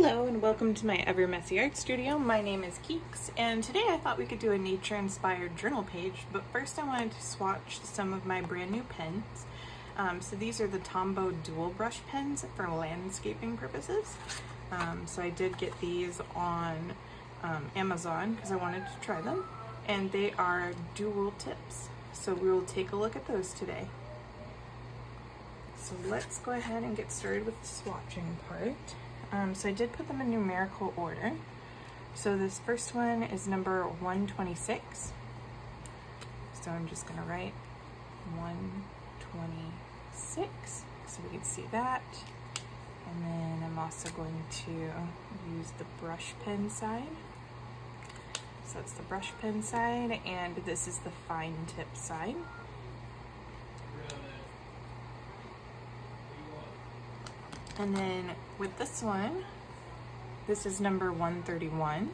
Hello and welcome to my Ever Messy Art Studio. My name is Keeks and today I thought we could do a nature inspired journal page, but first I wanted to swatch some of my brand new pens. So these are the Tombow Dual brush pens for landscaping purposes. So I did get these on Amazon because I wanted to try them, and they are dual tips. So we will take a look at those today. So let's go ahead and get started with the swatching part. So I did put them in numerical order. So this first one is number 126. So I'm just gonna write 126 so we can see that. And then I'm also going to use the brush pen side. So that's the brush pen side, and this is the fine tip side. And then with this one, this is number 131.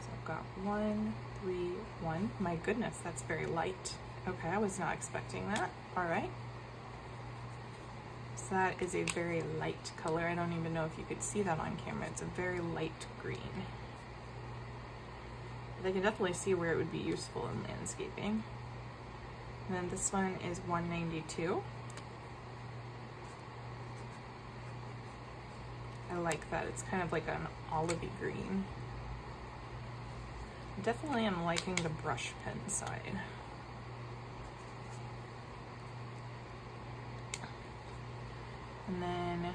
So I've got 131. My goodness, that's very light. Okay, I was not expecting that. All right. So that is a very light color. I don't even know if you could see that on camera. It's a very light green. But I can definitely see where it would be useful in landscaping. And then this one is 192. I like that. It's kind of like an olivey green. Definitely I'm liking the brush pen side. And then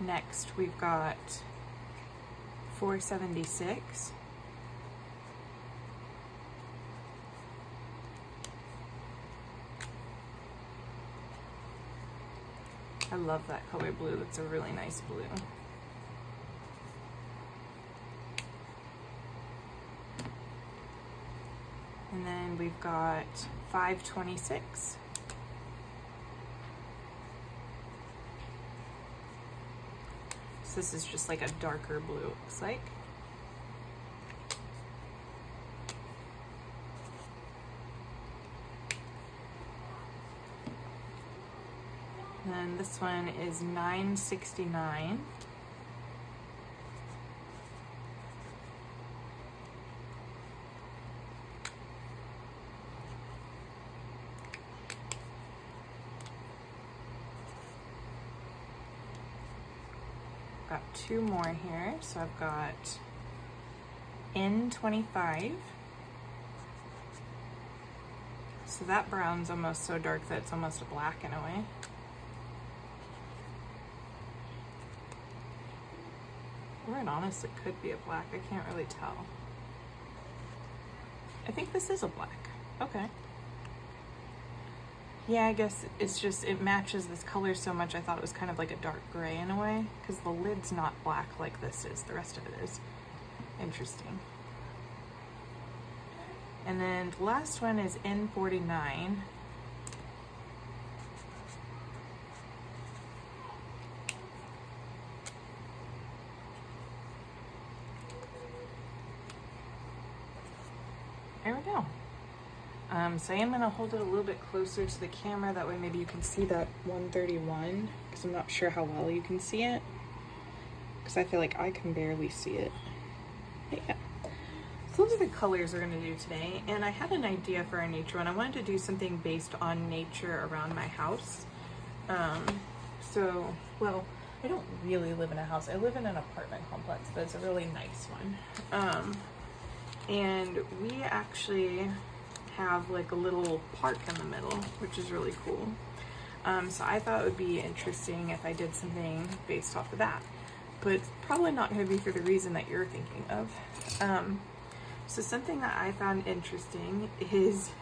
next we've got 476. I love that color blue. That's a really nice blue. And then we've got 526. So this is just like a darker blue, it looks like. And this one is 969. Got two more here. So I've got N25. So that brown's almost so dark that it's almost a black in a way. Or it honestly could be a black, I can't really tell. I think this is a black, okay. Yeah, I guess it's just, it matches this color so much I thought it was kind of like a dark gray in a way, because the lid's not black like this is, the rest of it is. Interesting. And then the last one is N49. There we go. So I am gonna hold it a little bit closer to the camera, that way maybe you can see that 131, because I'm not sure how well you can see it, because I feel like I can barely see it. But yeah. So those are the colors we're gonna do today, and I had an idea for our nature one. I wanted to do something based on nature around my house. Well, I don't really live in a house. I live in an apartment complex, but it's a really nice one. And we actually have like a little park in the middle, which is really cool. So I thought it would be interesting if I did something based off of that, but it's probably not going to be for the reason that you're thinking of. So something that I found interesting is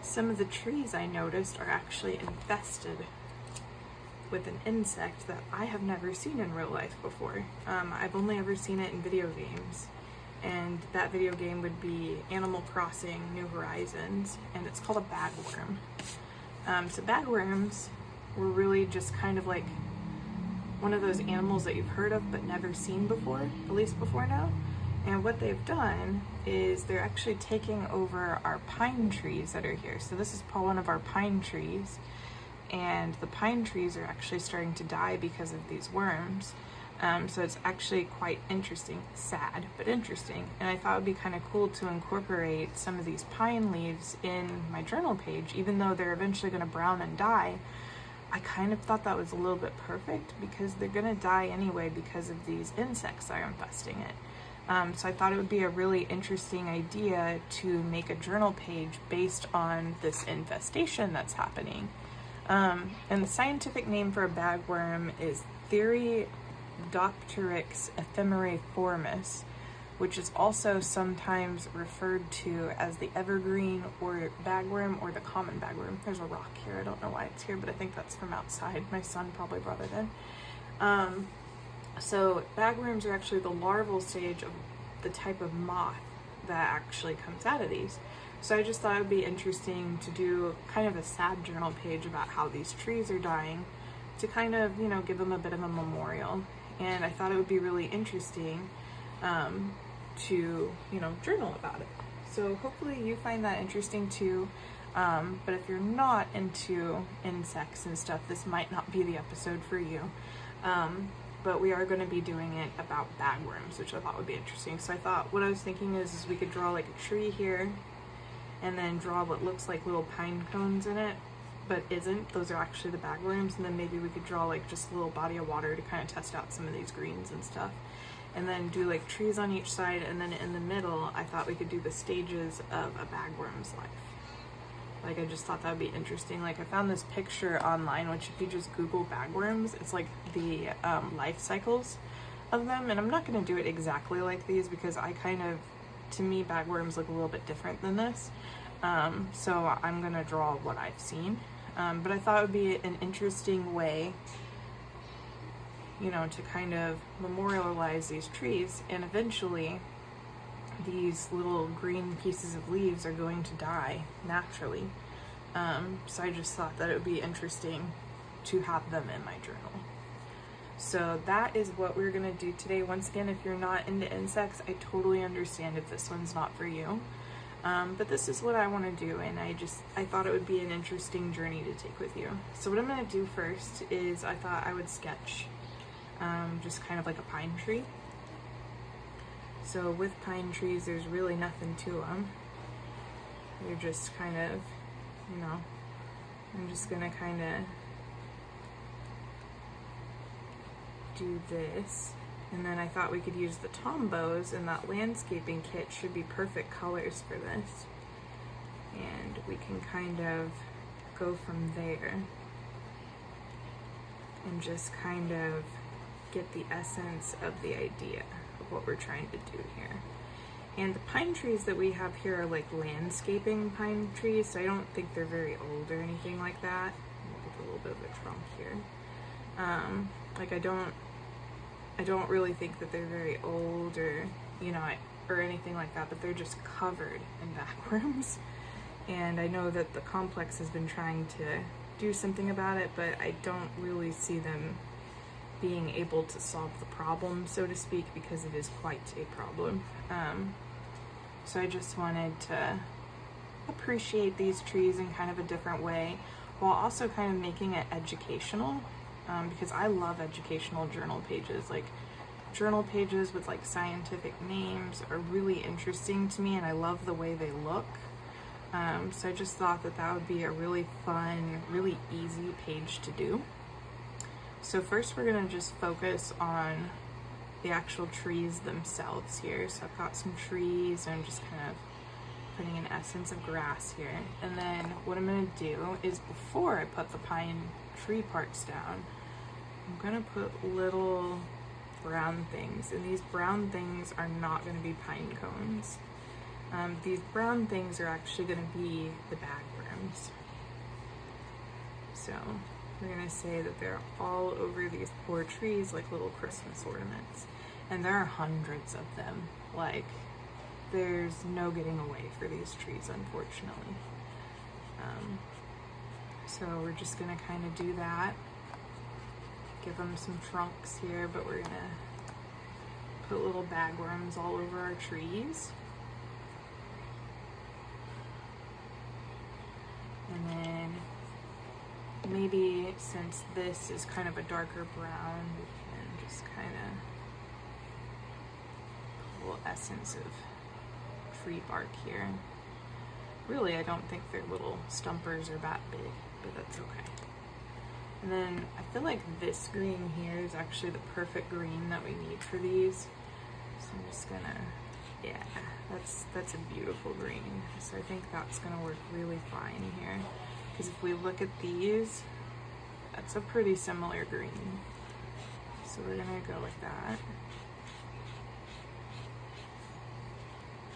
some of the trees I noticed are actually infested with an insect that I have never seen in real life before. I've only ever seen it in video games. And that video game would be Animal Crossing New Horizons, and it's called a bagworm. So bagworms were really just kind of like one of those animals that you've heard of but never seen before, at least before now. And what they've done is they're actually taking over our pine trees that are here. So this is one of our pine trees, and the pine trees are actually starting to die because of these worms. So it's actually quite interesting, sad, but interesting. And I thought it would be kind of cool to incorporate some of these pine leaves in my journal page, even though they're eventually going to brown and die. I kind of thought that was a little bit perfect because they're going to die anyway because of these insects that are infesting it. So I thought it would be a really interesting idea to make a journal page based on this infestation that's happening. And the scientific name for a bagworm is Dopteryx ephemeriformis, which is also sometimes referred to as the evergreen or bagworm or the common bagworm. There's a rock here. I don't know why it's here, but I think that's from outside. My son probably brought it in. So bagworms are actually the larval stage of the type of moth that actually comes out of these. So I just thought it would be interesting to do kind of a sad journal page about how these trees are dying to kind of, give them a bit of a memorial. And I thought it would be really interesting to, journal about it. So hopefully you find that interesting too. But if you're not into insects and stuff, this might not be the episode for you. But we are going to be doing it about bagworms, which I thought would be interesting. So I thought what I was thinking is we could draw like a tree here and then draw what looks like little pine cones in it, but isn't. Those are actually the bagworms. And then maybe we could draw like just a little body of water to kind of test out some of these greens and stuff. And then do like trees on each side, and then in the middle I thought we could do the stages of a bagworm's life. Like, I just thought that would be interesting. Like, I found this picture online, which if you just Google bagworms, it's like the life cycles of them. And I'm not going to do it exactly like these because to me, bagworms look a little bit different than this. So I'm going to draw what I've seen. But I thought it would be an interesting way, to kind of memorialize these trees. And eventually, these little green pieces of leaves are going to die naturally. So I just thought that it would be interesting to have them in my journal. So that is what we're going to do today. Once again, if you're not into insects, I totally understand if this one's not for you. But this is what I want to do, and I thought it would be an interesting journey to take with you. So what I'm going to do first is I thought I would sketch just kind of like a pine tree. So with pine trees, there's really nothing to them. They're just kind of, I'm just going to kind of do this. And then I thought we could use the Tombows, and that landscaping kit should be perfect colors for this. And we can kind of go from there and just kind of get the essence of the idea of what we're trying to do here. And the pine trees that we have here are like landscaping pine trees, so I don't think they're very old or anything like that. With a little bit of a trunk here. I don't really think that they're very old or, or anything like that, but they're just covered in bagworms. And I know that the complex has been trying to do something about it, but I don't really see them being able to solve the problem, so to speak, because it is quite a problem. So I just wanted to appreciate these trees in kind of a different way, while also kind of making it educational, because I love educational journal pages. Like, journal pages with like scientific names are really interesting to me, and I love the way they look. So I just thought that would be a really fun, really easy page to do. So first we're going to just focus on the actual trees themselves here. So I've got some trees, and I'm just kind of putting an essence of grass here. And then what I'm going to do is, before I put the pine tree parts down, I'm going to put little brown things. And these brown things are not going to be pine cones. These brown things are actually going to be the bagworms. So we're going to say that they're all over these poor trees like little Christmas ornaments. And there are hundreds of them. Like, there's no getting away for these trees, unfortunately. So we're just going to kind of do that. Give them some trunks here, but we're going to put little bagworms all over our trees. And then maybe since this is kind of a darker brown, we can just kind of put a little essence of tree bark here. Really, I don't think their little stumpers are that big, but that's okay. And then I feel like this green here is actually the perfect green that we need for these. So I'm just gonna, yeah, that's a beautiful green. So I think that's gonna work really fine here. Because if we look at these, that's a pretty similar green. So we're gonna go with that.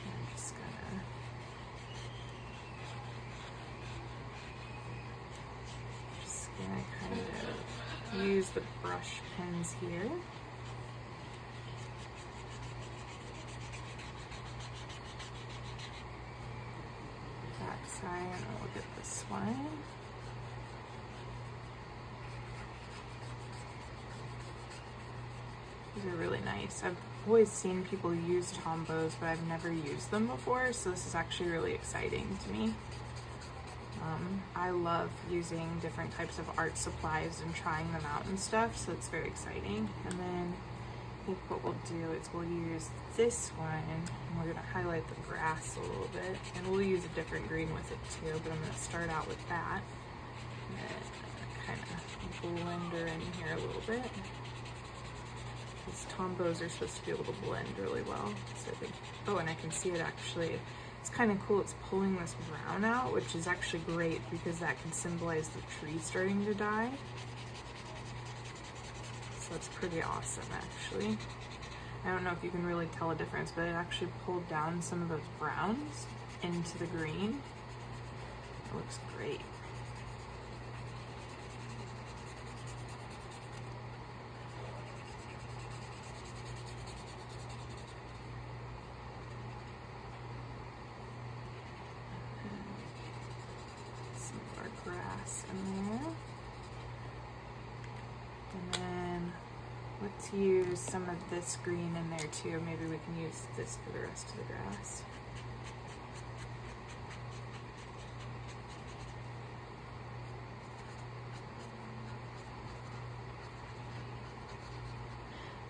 I'm just gonna kind of use the brush pens here. Back side, and I'll look at this one. These are really nice. I've always seen people use Tombows, but I've never used them before, so this is actually really exciting to me. I love using different types of art supplies and trying them out and stuff, so it's very exciting. And then I think what we'll do is we'll use this one, and we're going to highlight the grass a little bit, and we'll use a different green with it too, but I'm going to start out with that. And then kind of blend her in here a little bit. These Tombows are supposed to be able to blend really well. So I think, oh, and I can see it actually. It's kind of cool. It's pulling this brown out, which is actually great because that can symbolize the tree starting to die. So that's pretty awesome, actually. I don't know if you can really tell a difference, but it actually pulled down some of those browns into the green. It looks great. Grass in there. And then let's use some of this green in there too. Maybe we can use this for the rest of the grass.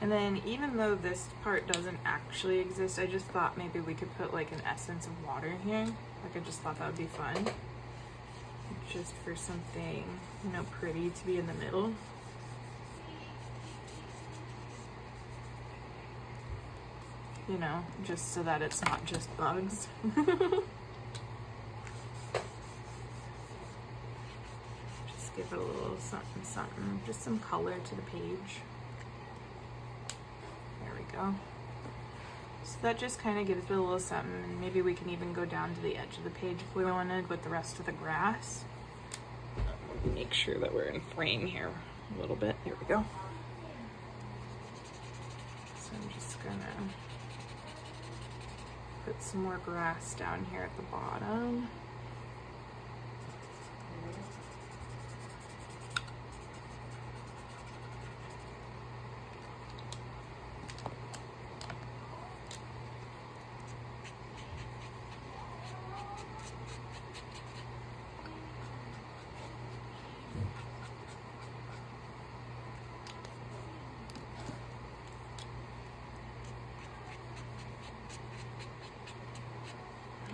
And then even though this part doesn't actually exist, I just thought maybe we could put like an essence of water here. Like I just thought that would be fun. Just for something, you know, pretty to be in the middle. You know, just so that it's not just bugs. Just give it a little something, something, just some color to the page. There we go. So that just kind of gives it a little something, and maybe we can even go down to the edge of the page if we wanted with the rest of the grass. Make sure that we're in frame here a little bit. There we go. So I'm just gonna put some more grass down here at the bottom.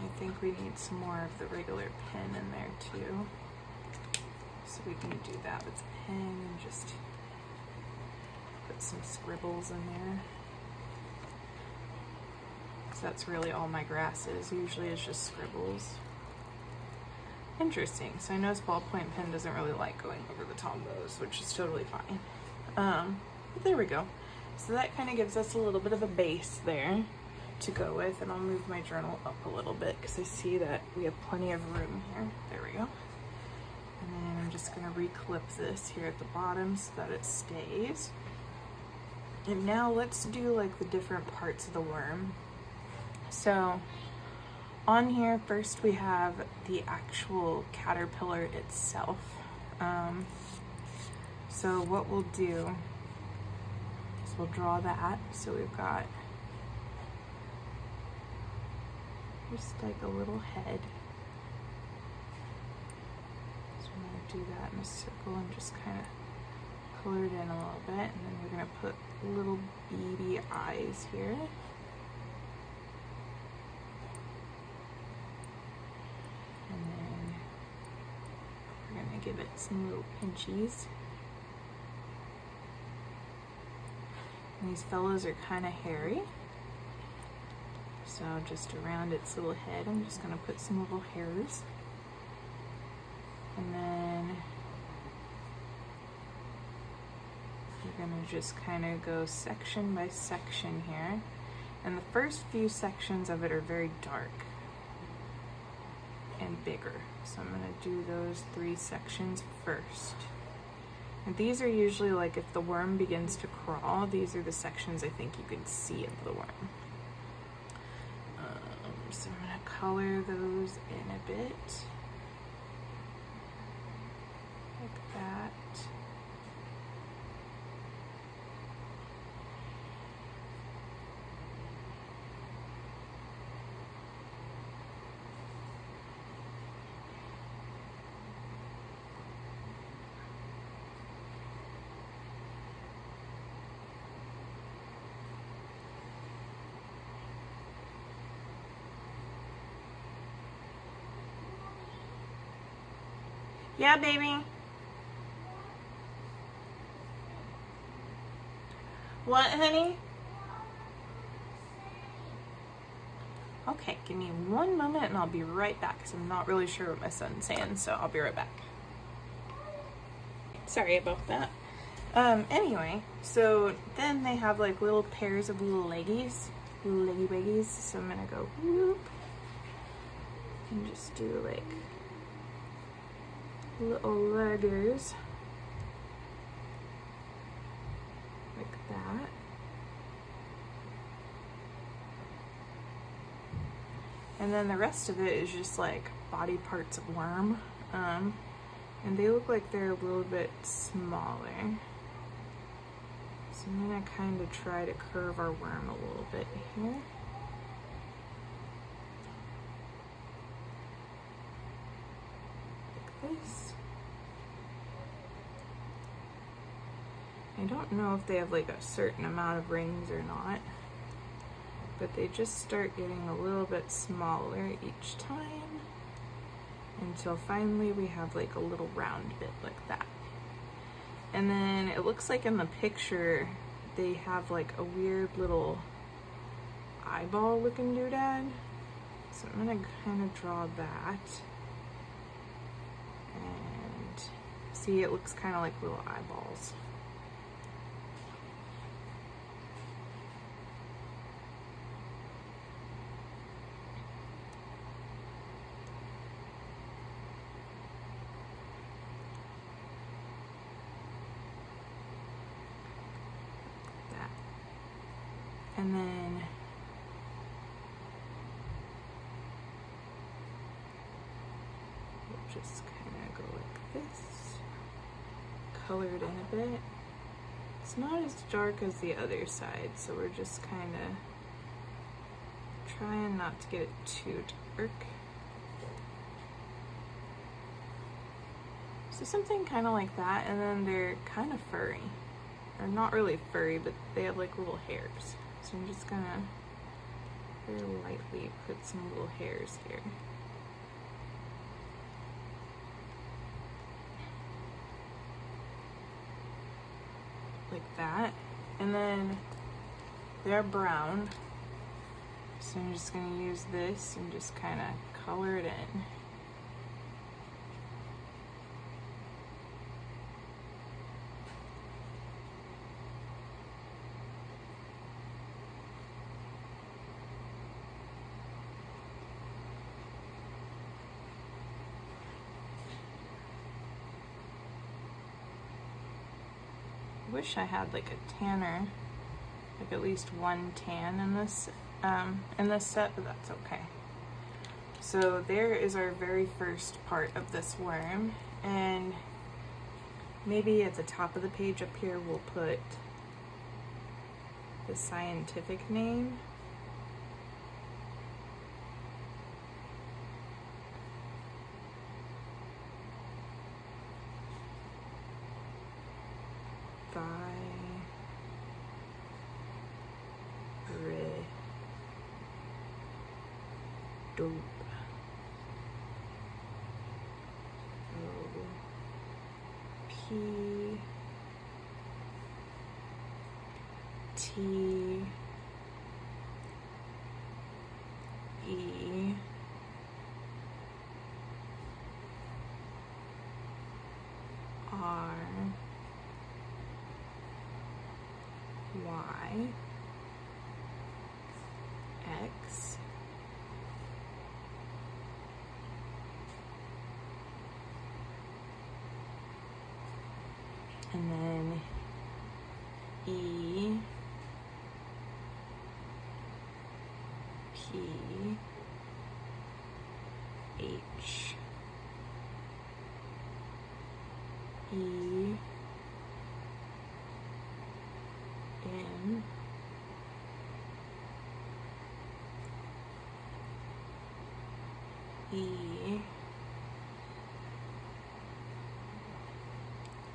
I think we need some more of the regular pen in there too. So we can do that with a pen and just put some scribbles in there. So that's really all my grass is. Usually it's just scribbles. Interesting. So I noticed ballpoint pen doesn't really like going over the Tombows, which is totally fine. But there we go. So that kind of gives us a little bit of a base there to go with, and I'll move my journal up a little bit because I see that we have plenty of room here. There we go. And then I'm just gonna reclip this here at the bottom so that it stays. And now let's do like the different parts of the worm. So on here, first we have the actual caterpillar itself. So what we'll do is we'll draw that. So we've got just like a little head. So I'm gonna do that in a circle and just kind of color it in a little bit, and then we're going to put little beady eyes here. And then we're going to give it some little pinchies. And these fellows are kind of hairy. So just around its little head, I'm just going to put some little hairs. And then we're going to just kind of go section by section here. And the first few sections of it are very dark and bigger. So I'm going to do those 3 sections first. And these are usually like if the worm begins to crawl, these are the sections I think you can see of the worm. So I'm going to color those in a bit. Like that. Yeah, baby. What, honey? Okay, give me 1 moment and I'll be right back because I'm not really sure what my son's saying, so I'll be right back. Sorry about that. Anyway, so then they have like little pairs of little leggies, little leggy baggies. So I'm gonna go whoop and just do like little leggers like that. And then the rest of it is just like body parts of worm, and they look like they're a little bit smaller. So I'm gonna kind of try to curve our worm a little bit here. Like this. I don't know if they have like a certain amount of rings or not, but they just start getting a little bit smaller each time until finally we have like a little round bit like that. And then it looks like in the picture they have like a weird little eyeball looking doodad. So I'm gonna kind of draw that. And see, it looks kind of like little eyeballs. And then we'll just kind of go like this, color it in a bit. It's not as dark as the other side, so we're just kind of trying not to get it too dark. So something kind of like that, and then they're kind of furry. Or not really furry, but they have like little hairs. So I'm just gonna very lightly put some little hairs here. Like that. And then they're brown. So I'm just gonna use this and just kind of color it in. I wish I had like a tanner, like at least one tan in this set, but that's okay. So there is our very first part of this worm, and maybe at the top of the page up here we'll put the scientific name. Dope. P T E R Y X and then E P H E N E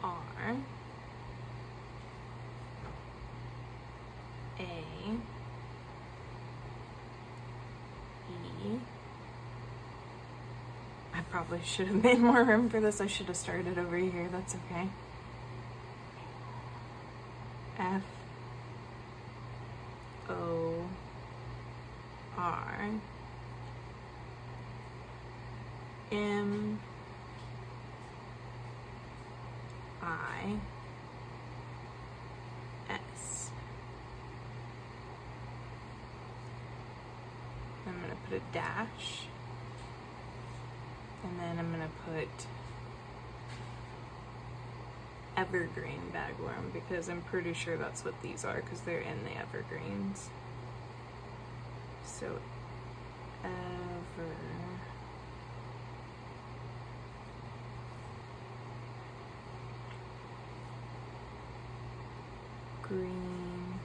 R A E. I probably should have made more room for this. I should have started over here. That's okay. F O R M I S. I'm going to put a dash, and then I'm going to put evergreen bagworm because I'm pretty sure that's what these are because they're in the evergreens. So green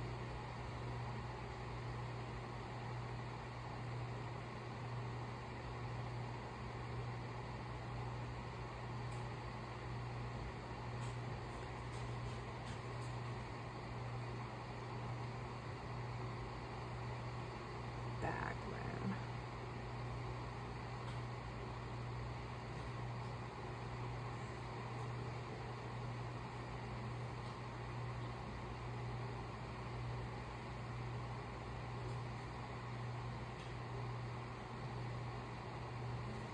bagworm.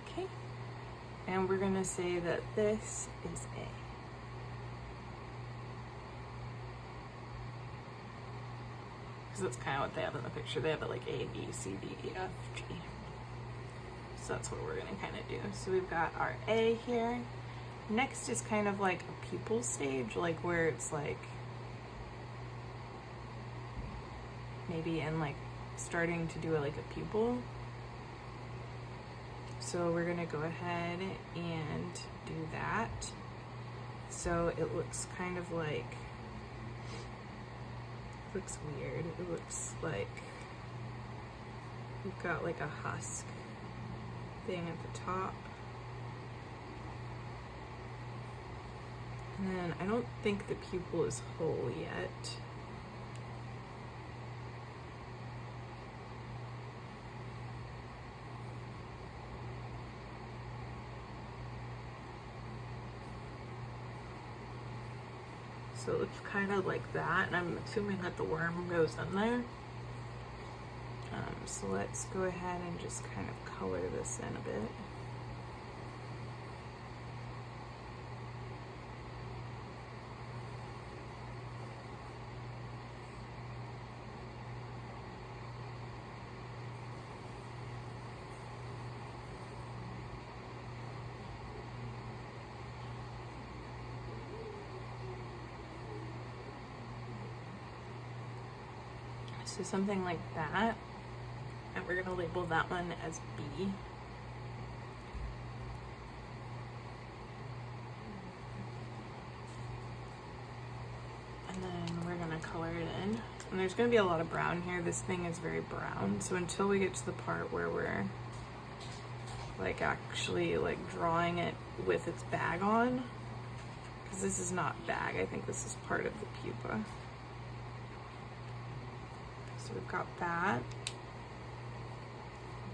Okay, and we're gonna say that this is A. Because that's kind of what they have in the picture. They have it like A, B, C, D, E, F, G. So that's what we're gonna kind of do. So we've got our A here. Next is kind of like a pupil stage, like where it's like maybe in like starting to do like a pupil. So we're gonna go ahead and do that. So it looks kind of like, looks weird. It looks like we've got like a husk thing at the top. And then I don't think the pupil is whole yet. So it looks kind of like that, and I'm assuming that the worm goes in there. So let's go ahead and just kind of color this in a bit. So something like that, and we're gonna label that one as B. And then we're gonna color it in. And there's gonna be a lot of brown here. This thing is very brown. So until we get to the part where we're like actually like drawing it with its bag on, because this is not bag. I think this is part of the pupa. So we've got that.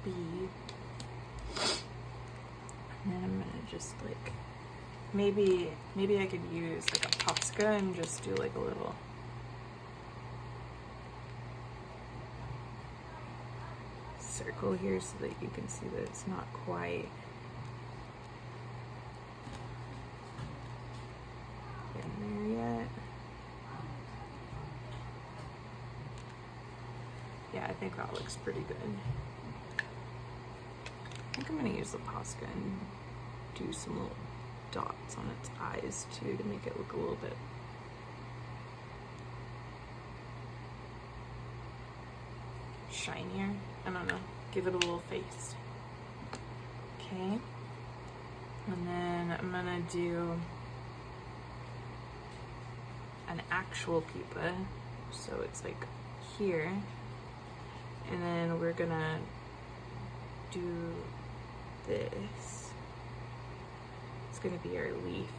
B. And then I'm gonna just like, maybe I could use like a Posca and just do like a little circle here so that you can see that it's not quite in there yet. Yeah, I think that looks pretty good. I think I'm gonna use the Posca and do some little dots on its eyes too to make it look a little bit shinier. I don't know, give it a little face. Okay, and then I'm gonna do an actual pupa, so it's like here, and then we're gonna do this. It's gonna be our leaf,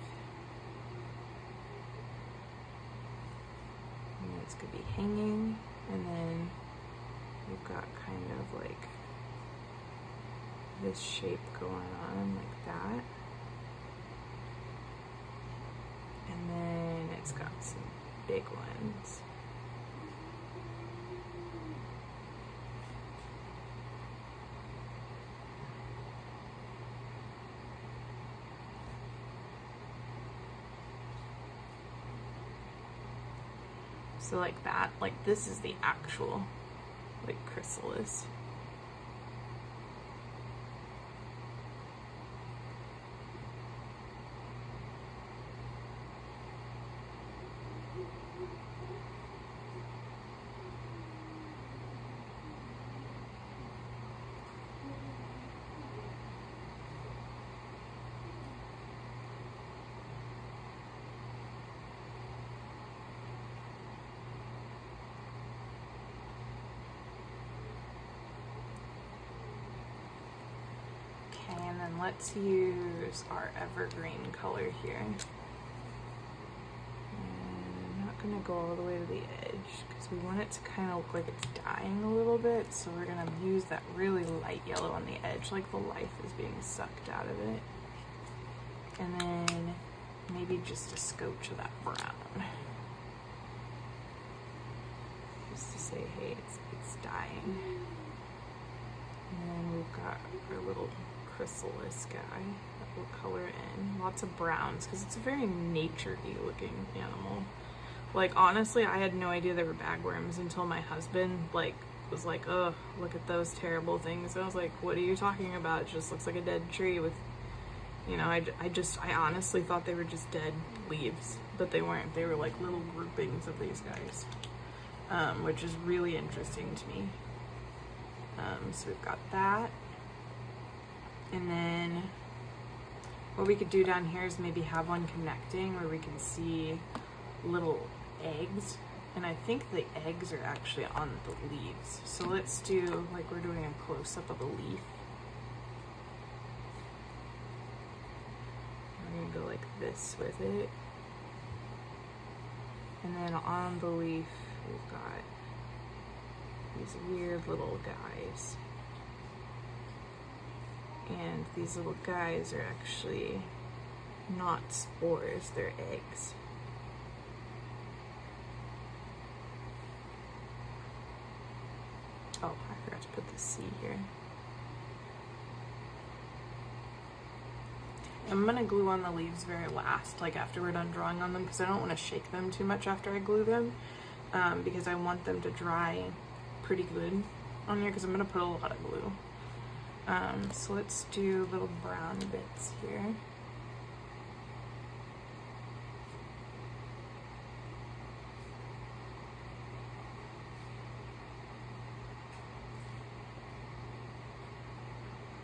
and it's gonna be hanging, and then we've got kind of like this shape going on like that, and then it's got some big ones. So like that, like this is the actual like chrysalis. And then let's use our evergreen color here. And I'm not gonna go all the way to the edge because we want it to kind of look like it's dying a little bit. So we're gonna use that really light yellow on the edge, like the life is being sucked out of it. And then maybe just a scotch of that brown. Just to say, hey, it's dying. And then we've got our little chrysalis guy that we'll color in. Lots of browns because it's a very nature-y looking animal. Like honestly, I had no idea they were bagworms until my husband like was like, "Oh, look at those terrible things." And I was like, "What are you talking about? It just looks like a dead tree with," you know, I honestly thought they were just dead leaves, but they weren't. They were like little groupings of these guys, which is really interesting to me. So we've got that. And then what we could do down here is maybe have one connecting where we can see little eggs. And I think the eggs are actually on the leaves. So let's do, like we're doing a close-up of a leaf. We're gonna go like this with it. And then on the leaf, we've got these weird little guys. And these little guys are actually not spores, they're eggs. Oh, I forgot to put the C here. I'm gonna glue on the leaves very last, like after we're done drawing on them, because I don't want to shake them too much after I glue them, because I want them to dry pretty good on here, because I'm gonna put a lot of glue. So let's do little brown bits here.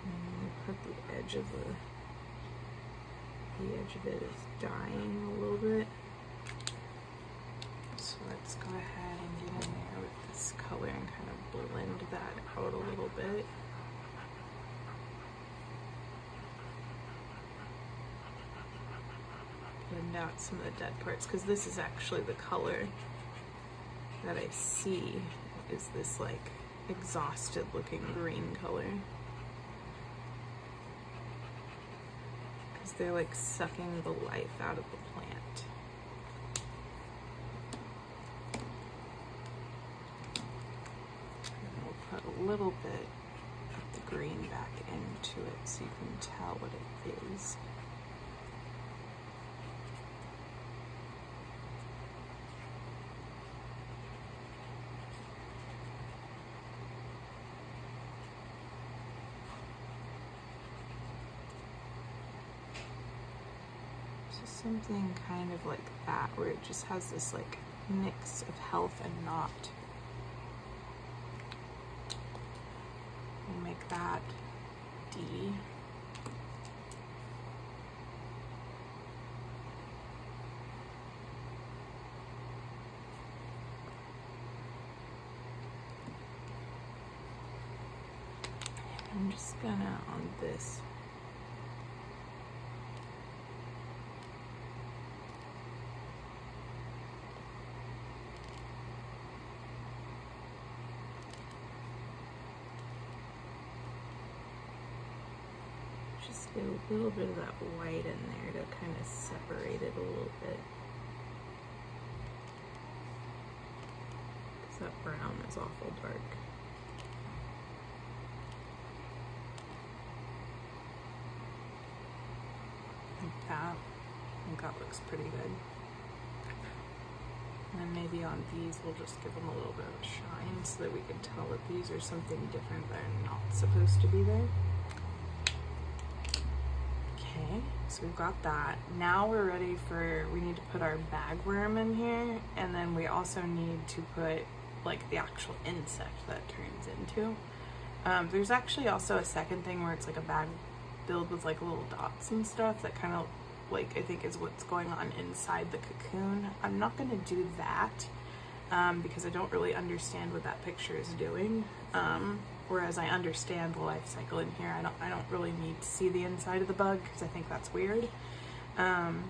And put the edge of the edge of it is dying a little bit. So let's go ahead and get in there with this color and kind of blend that out a little bit. Blend out some of the dead parts, because this is actually the color that I see, is this like exhausted looking green color. Because they're like sucking the life out of the plant. And we'll put a little bit of the green back into it so you can tell what it is. Something kind of like that, where it just has this like mix of health and not. We'll make that D. I'm just gonna, on this, just get a little bit of that white in there to kind of separate it a little bit. Because that brown is awful dark. Like that. I think that looks pretty good. And then maybe on these we'll just give them a little bit of a shine so that we can tell that these are something different that are not supposed to be there. Okay, so we've got that. Now we're ready for, we need to put our bagworm in here, and then we also need to put like the actual insect that it turns into. There's actually also a second thing where it's like a bag filled with like little dots and stuff that kind of like I think is what's going on inside the cocoon. I'm not going to do that because I don't really understand what that picture is doing. Whereas I understand the life cycle in here, I don't really need to see the inside of the bug because I think that's weird and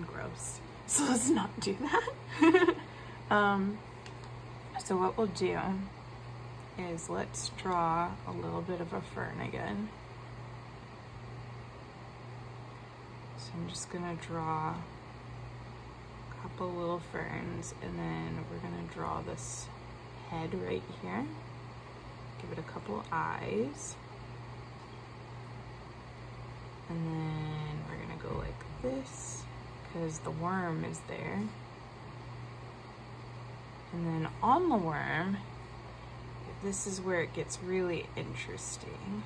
gross. So let's not do that. So what we'll do is let's draw a little bit of a fern again. So I'm just gonna draw a couple little ferns, and then we're gonna draw this head right here. Give it a couple eyes. And then we're gonna go like this, because the worm is there. And then on the worm, this is where it gets really interesting,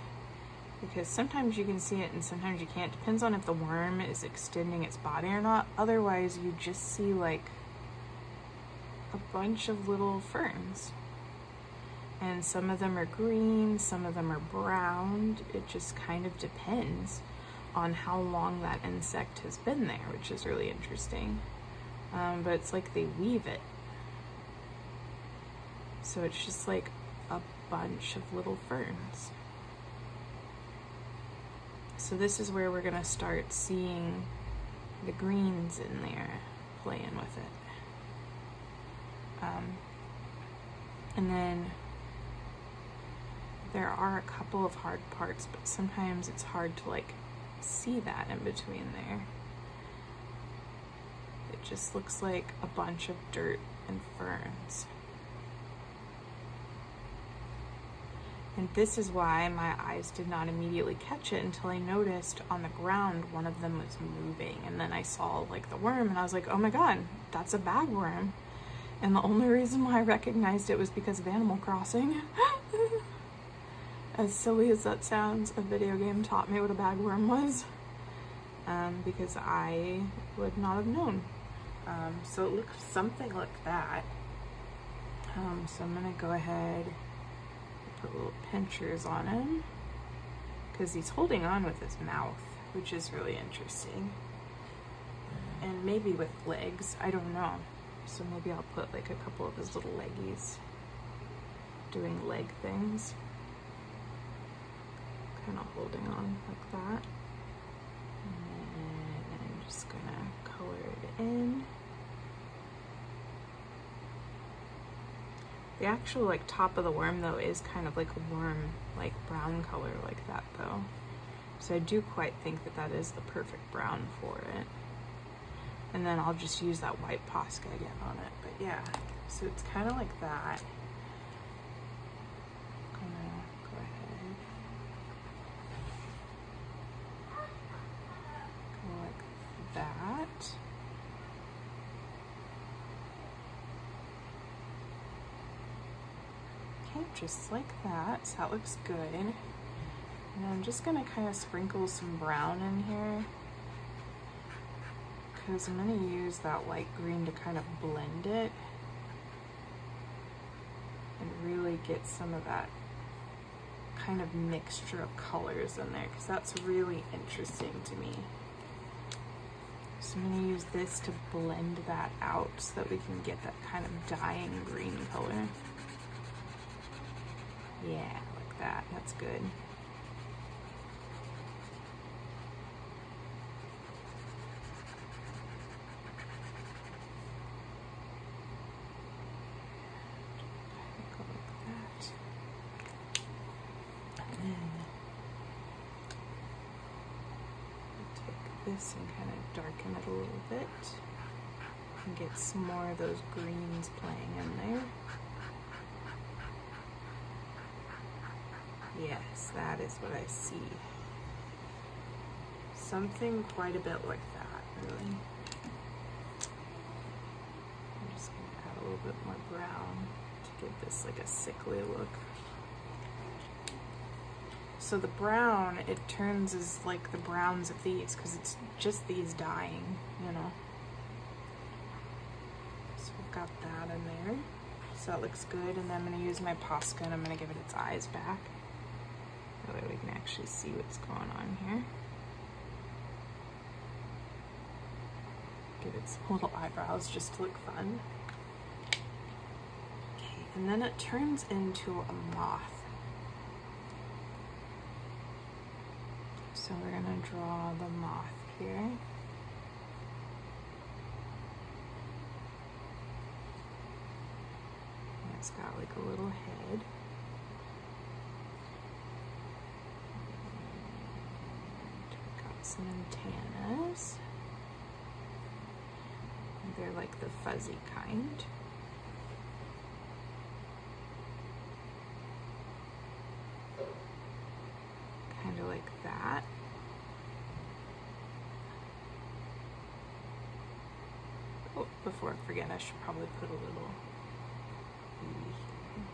because sometimes you can see it and sometimes you can't. Depends on if the worm is extending its body or not. Otherwise, you just see like a bunch of little ferns. And some of them are green, some of them are brown. It just kind of depends on how long that insect has been there, which is really interesting. But it's like they weave it. So it's just like a bunch of little ferns. So this is where we're gonna start seeing the greens in there playing with it. And then there are a couple of hard parts, but sometimes it's hard to like see that in between there. It just looks like a bunch of dirt and ferns. And this is why my eyes did not immediately catch it until I noticed on the ground one of them was moving. And then I saw like the worm and I was like, oh my God, that's a bagworm. And the only reason why I recognized it was because of Animal Crossing. As silly as that sounds, a video game taught me what a bagworm was. Because I would not have known. So it looks something like that. So I'm gonna go ahead and put little pinchers on him, because he's holding on with his mouth, which is really interesting. And maybe with legs, I don't know. So maybe I'll put like a couple of his little leggies doing leg things. Kind of holding on like that. And then I'm just gonna color it in. The actual like top of the worm though is kind of like a warm, like brown color like that though. So I do quite think that that is the perfect brown for it. And then I'll just use that white Posca again on it. But yeah, so it's kind of like that. I'm gonna go ahead. Go like that. Okay, just like that. So that looks good. And I'm just gonna kind of sprinkle some brown in here, because I'm going to use that light green to kind of blend it and really get some of that kind of mixture of colors in there, because that's really interesting to me. So I'm going to use this to blend that out so that we can get that kind of dying green color. Yeah, like that. That's good. This and kind of darken it a little bit and get some more of those greens playing in there. Yes, that is what I see. Something quite a bit like that, really. I'm just going to add a little bit more brown to get this like a sickly look. So the brown, it turns as like the browns of these, because it's just these dying, you know. So we've got that in there. So that looks good. And then I'm going to use my Posca and I'm going to give it its eyes back. That way we can actually see what's going on here. Give it some little eyebrows just to look fun. Okay, and then it turns into a moth. So we're gonna draw the moth here. And it's got like a little head. And got some antennas. And they're like the fuzzy kind. Kind of like that. Oh, before I forget, I should probably put a little bee here.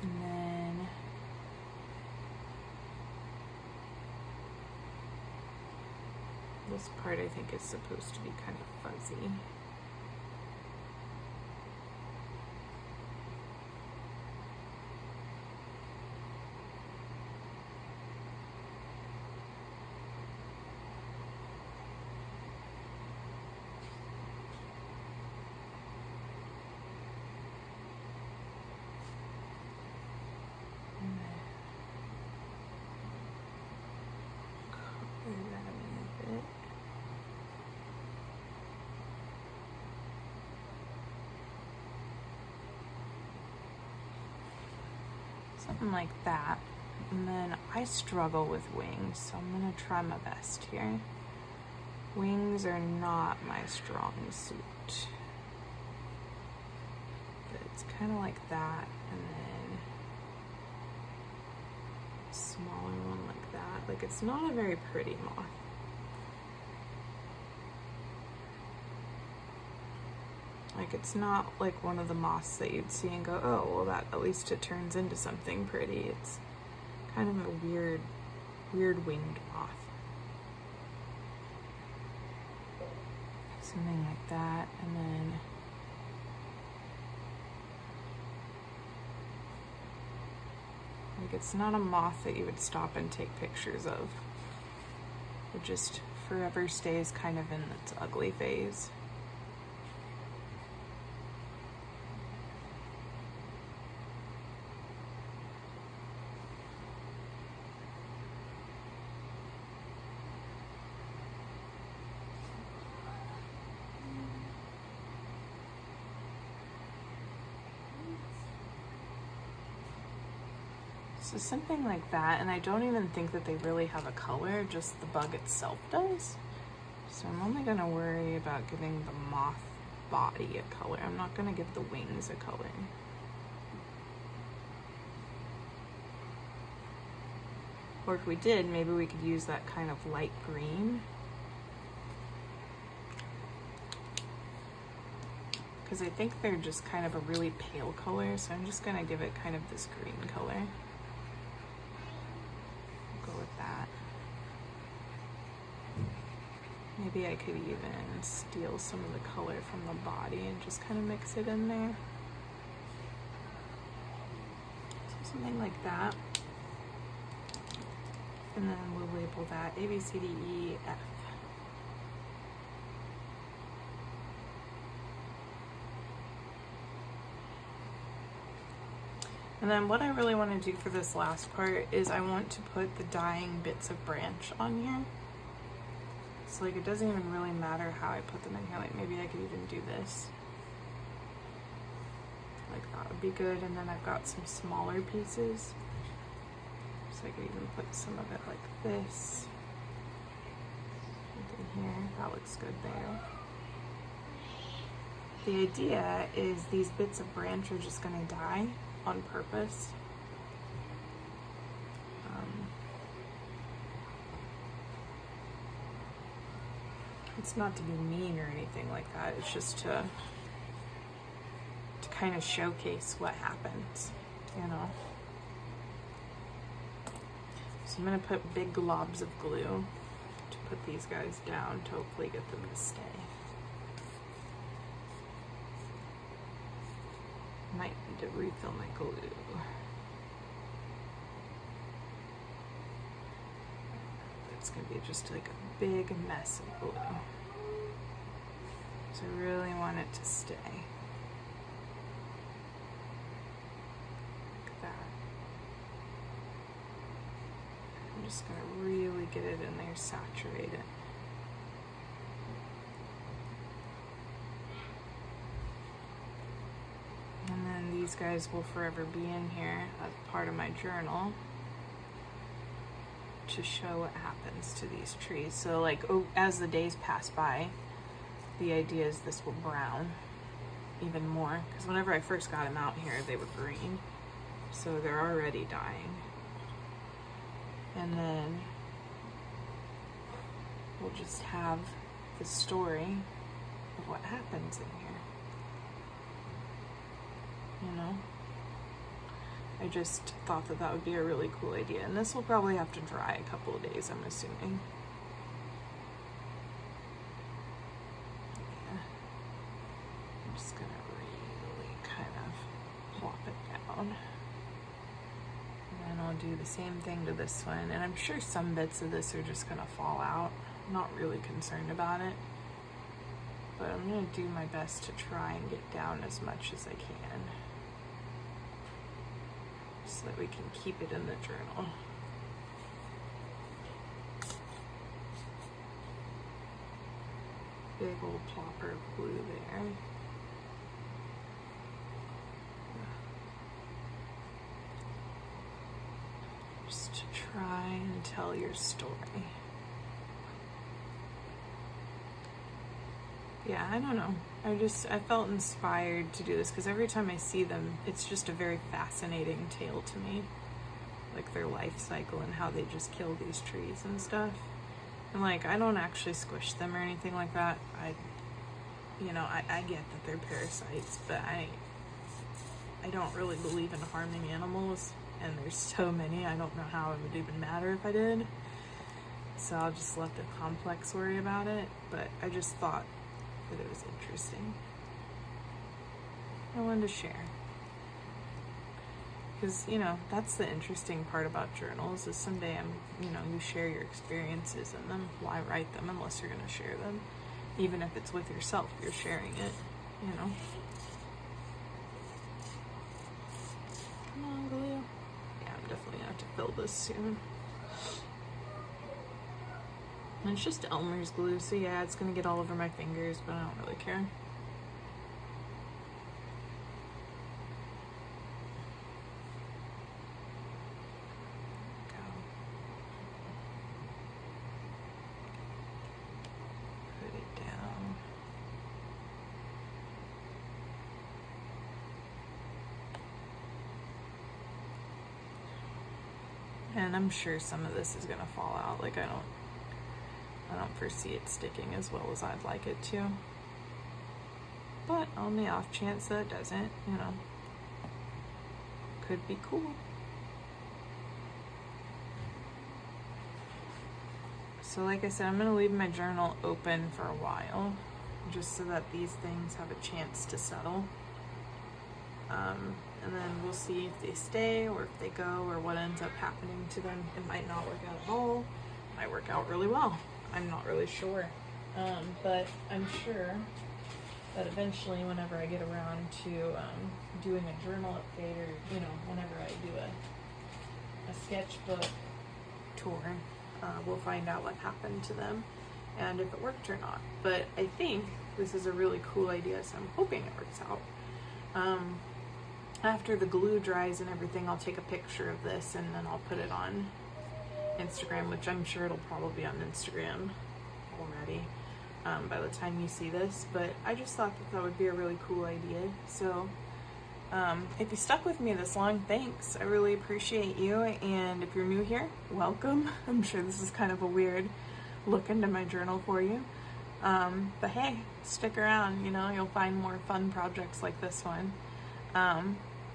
And then this part I think is supposed to be kind of fuzzy. Something like that. And then I struggle with wings, so I'm gonna try my best here. Wings are not my strong suit. But it's kind of like that, and then a smaller one like that. Like, it's not a very pretty moth. Like, it's not like one of the moths that you'd see and go, oh, well, that at least it turns into something pretty. It's kind of a weird winged moth. Something like that, and then like, it's not a moth that you would stop and take pictures of. It just forever stays kind of in its ugly phase. So something like that, and I don't even think that they really have a color, just the bug itself does. So I'm only gonna worry about giving the moth body a color. I'm not gonna give the wings a color. Or if we did, maybe we could use that kind of light green. Because I think they're just kind of a really pale color, so I'm just gonna give it kind of this green color. Go with that. Maybe I could even steal some of the color from the body and just kind of mix it in there. So something like that. And then we'll label that A, B, C, D, E, F. And then what I really want to do for this last part is I want to put the dying bits of branch on here. So like it doesn't even really matter how I put them in here. Like maybe I could even do this. Like that would be good. And then I've got some smaller pieces. So I could even put some of it like this. In here, that looks good there. The idea is these bits of branch are just gonna die on purpose. It's not to be mean or anything like that. It's just to kind of showcase what happens, you know. So I'm gonna put big globs of glue to put these guys down to hopefully get them to stay. Might need to refill my glue. It's gonna be just like a big mess of glue. So I really want it to stay. Like that. I'm just gonna really get it in there, saturate it. And then these guys will forever be in here as part of my journal to show what happens to these trees. So like as the days pass by, the idea is this will brown even more, because whenever I first got them out here they were green, so they're already dying. And then we'll just have the story of what happens in here. You know, I just thought that that would be a really cool idea, and this will probably have to dry a couple of days, I'm assuming. Yeah. I'm just gonna really kind of plop it down, and then I'll do the same thing to this one, and I'm sure some bits of this are just gonna fall out. I'm not really concerned about it, but I'm gonna do my best to try and get down as much as I can, so that we can keep it in the journal. Big old plopper of glue there. Just to try and tell your story. Yeah, I don't know. I felt inspired to do this because every time I see them, it's just a very fascinating tale to me. Like their life cycle and how they just kill these trees and stuff. And like, I don't actually squish them or anything like that. I get that they're parasites, but I don't really believe in harming animals. And there's so many, I don't know how it would even matter if I did. So I'll just let the complex worry about it. But I just thought that it was interesting. I wanted to share. Because, that's the interesting part about journals is someday you share your experiences in them. Why write them unless you're going to share them? Even if it's with yourself, you're sharing it, Come on, glue. Yeah, I'm definitely going to have to fill this soon. And it's just Elmer's glue, so yeah, it's going to get all over my fingers, but I don't really care. And I'm sure some of this is gonna fall out. Like I don't foresee it sticking as well as I'd like it to. But on the off chance that it doesn't, you know, could be cool. So like I said, I'm gonna leave my journal open for a while, just so that these things have a chance to settle. And then we'll see if they stay or if they go or what ends up happening to them. It might not work out at all. It might work out really well. I'm not really sure. But I'm sure that eventually whenever I get around to doing a journal update, or, you know, whenever I do a sketchbook tour, we'll find out what happened to them and if it worked or not. But I think this is a really cool idea, so I'm hoping it works out. After the glue dries and everything, I'll take a picture of this and then I'll put it on Instagram, which I'm sure it'll probably be on Instagram already by the time you see this. But I just thought that that would be a really cool idea. So if you stuck with me this long, thanks. I really appreciate you. And if you're new here, welcome. I'm sure this is kind of a weird look into my journal for you. But hey, stick around, you know, you'll find more fun projects like this one.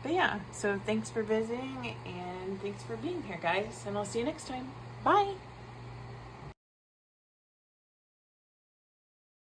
But yeah, so thanks for visiting and thanks for being here, guys, and I'll see you next time. Bye!